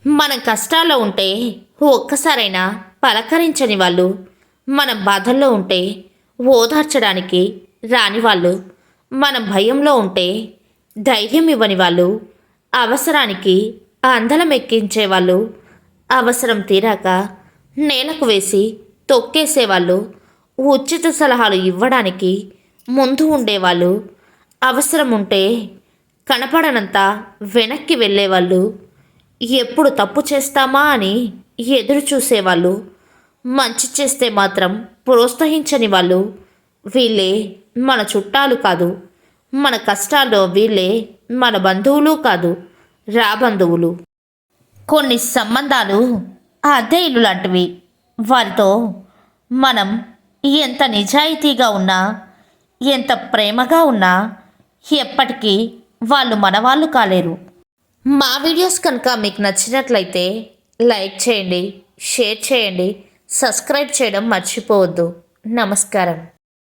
మనం కష్టాల్లో ఉంటే ఒక్కసారైనా పలకరించని వాళ్ళు, మనం బాధల్లో ఉంటే ఓదార్చడానికి రాని వాళ్ళు, మనం భయంలో ఉంటే ధైర్యం ఇవ్వని వాళ్ళు, అవసరానికి అందలం ఎక్కించేవాళ్ళు, అవసరం తీరాక నేలకు వేసి తొక్కేసేవాళ్ళు, ఉచిత సలహాలు ఇవ్వడానికి ముందు ఉండేవాళ్ళు, అవసరం ఉంటే కనపడనంత వెనక్కి వెళ్ళేవాళ్ళు, ఎప్పుడు తప్పు చేస్తామా అని ఎదురు చూసేవాళ్ళు, మంచి చేస్తే మాత్రం ప్రోత్సహించని వాళ్ళు, వీళ్ళే మన చుట్టాలు కాదు. మన కష్టాల్లో వీళ్ళే మన బంధువులు కాదు, రాబంధువులు. కొన్ని సంబంధాలు అద్దె ఇల్లు లాంటివి. వారితో మనం ఎంత నిజాయితీగా ఉన్నా, ఎంత ప్రేమగా ఉన్నా ఎప్పటికీ వాళ్ళు మనవాళ్ళు కాలేరు. మా వీడియోస్ కనుక మీకు నచ్చినట్లయితే లైక్ చేయండి, షేర్ చేయండి, సబ్స్క్రైబ్ చేయడం మర్చిపోవద్దు. నమస్కారం.